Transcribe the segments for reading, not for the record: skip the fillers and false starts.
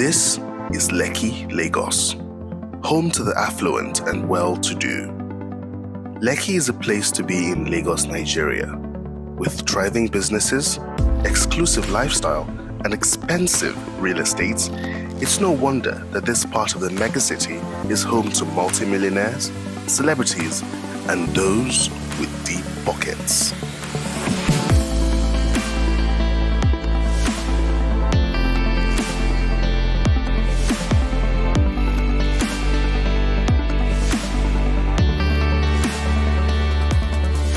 This is Lekki, Lagos, home to the affluent and well-to-do. Lekki is a place to be in Lagos, Nigeria. With thriving businesses, exclusive lifestyle, and expensive real estate, it's no wonder that this part of the megacity is home to multimillionaires, celebrities, and those with deep pockets.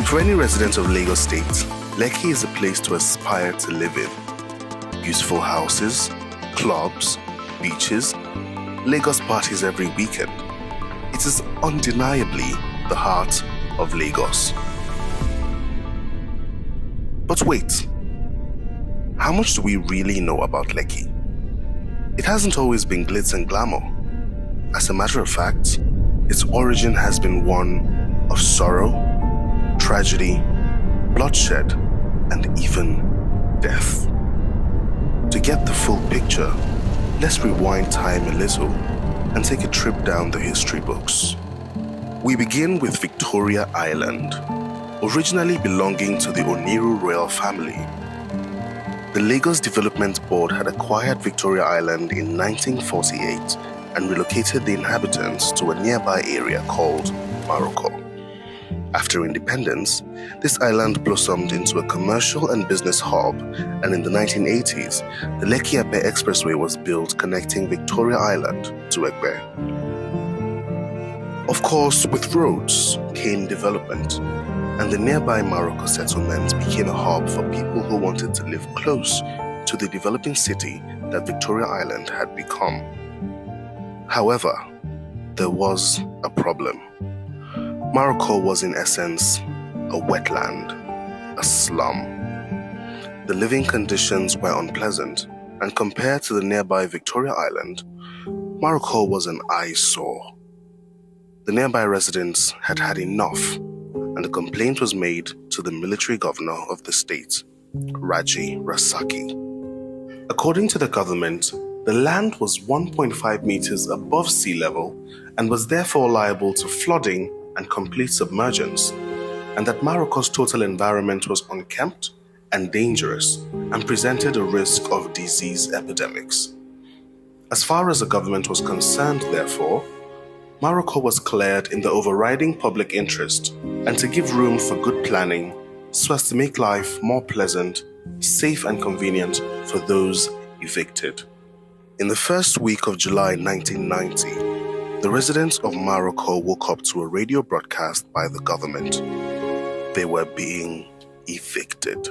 For any resident of Lagos State, Lekki is a place to aspire to live in. Beautiful houses, clubs, beaches, Lagos parties every weekend. It is undeniably the heart of Lagos. But wait, how much do we really know about Lekki? It hasn't always been glitz and glamour. As a matter of fact, its origin has been one of sorrow, tragedy, bloodshed, and even death. To get the full picture, let's rewind time a little and take a trip down the history books. We begin with Victoria Island, originally belonging to the Oniru royal family. The Lagos Development Board had acquired Victoria Island in 1948 and relocated the inhabitants to a nearby area called Maroko. After independence, this island blossomed into a commercial and business hub, and in the 1980s, the Lekki-Ape Expressway was built connecting Victoria Island to Egbe. Of course, with roads came development, and the nearby Maroko settlement became a hub for people who wanted to live close to the developing city that Victoria Island had become. However, there was a problem. Maroko was in essence a wetland, a slum. The living conditions were unpleasant, and compared to the nearby Victoria Island, Maroko was an eyesore. The nearby residents had had enough, and a complaint was made to the military governor of the state, Raji Rasaki. According to the government, the land was 1.5 meters above sea level and was therefore liable to flooding and complete submergence, and that Maroko's total environment was unkempt and dangerous and presented a risk of disease epidemics. As far as the government was concerned, therefore, Maroko was cleared in the overriding public interest and to give room for good planning so as to make life more pleasant, safe and convenient for those evicted. In the first week of July 1990, the residents of Maroko woke up to a radio broadcast by the government. They were being evicted.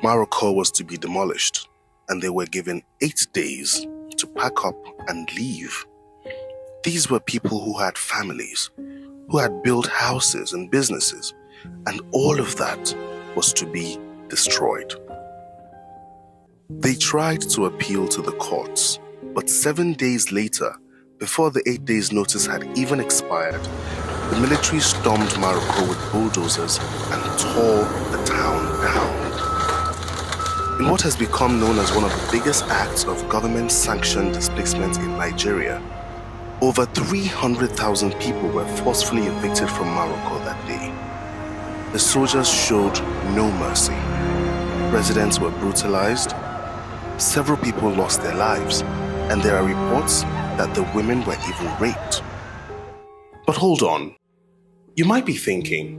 Maroko was to be demolished, and they were given 8 days to pack up and leave. These were people who had families, who had built houses and businesses, and all of that was to be destroyed. They tried to appeal to the courts, but 7 days later, before the 8 days' notice had even expired, the military stormed Maroko with bulldozers and tore the town down. In what has become known as one of the biggest acts of government-sanctioned displacement in Nigeria, over 300,000 people were forcefully evicted from Maroko that day. The soldiers showed no mercy. Residents were brutalized, several people lost their lives, and there are reports that the women were even raped. But hold on, you might be thinking,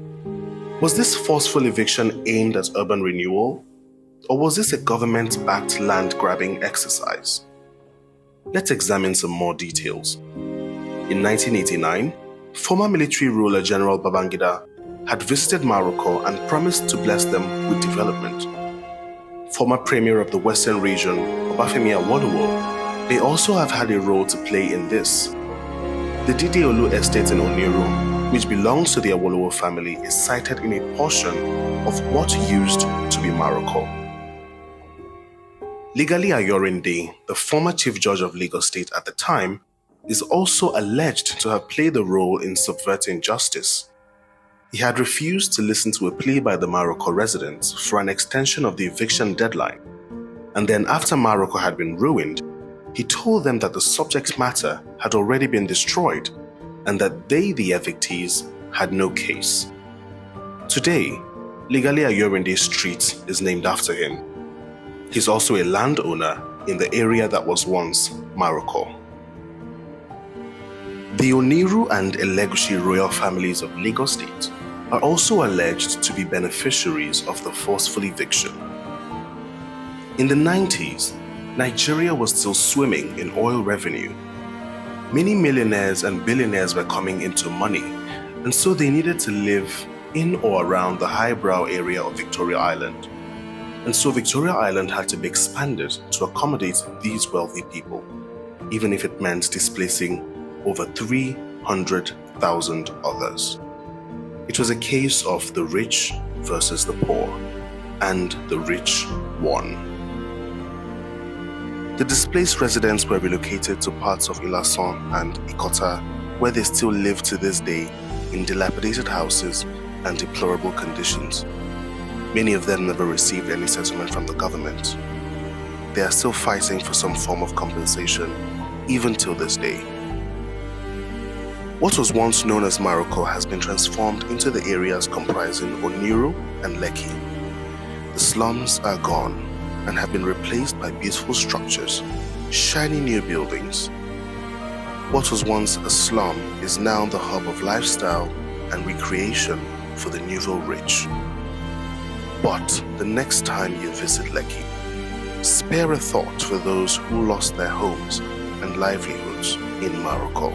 was this forceful eviction aimed at urban renewal? Or was this a government-backed land-grabbing exercise? Let's examine some more details. In 1989, former military ruler General Babangida had visited Maroko and promised to bless them with development. Former Premier of the Western region, Obafemi Awolowo, may also have had a role to play in this. The Didiolu estate in Oniru, which belongs to the Awolowo family, is sited in a portion of what used to be Maroko. Legally Ayorinde, the former chief judge of Lagos State at the time, is also alleged to have played a role in subverting justice. He had refused to listen to a plea by the Maroko residents for an extension of the eviction deadline, and then after Maroko had been ruined, he told them that the subject matter had already been destroyed and that they, the evictees, had no case. Today, Legally Ayorinde Street is named after him. He's also a landowner in the area that was once Maroko. The Oniru and Elegushi royal families of Lagos State are also alleged to be beneficiaries of the forceful eviction. In the 90s, Nigeria was still swimming in oil revenue. Many millionaires and billionaires were coming into money, and so they needed to live in or around the highbrow area of Victoria Island. And so Victoria Island had to be expanded to accommodate these wealthy people, even if it meant displacing over 300,000 others. It was a case of the rich versus the poor, and the rich won. The displaced residents were relocated to parts of Ilasan and Ikota, where they still live to this day in dilapidated houses and deplorable conditions. Many of them never received any settlement from the government. They are still fighting for some form of compensation, even till this day. What was once known as Maroko has been transformed into the areas comprising Oniru and Lekki. The slums are gone and have been replaced by beautiful structures, shiny new buildings. What was once a slum is now the hub of lifestyle and recreation for the nouveau rich. But the next time you visit Lekki, spare a thought for those who lost their homes and livelihoods in Maroko.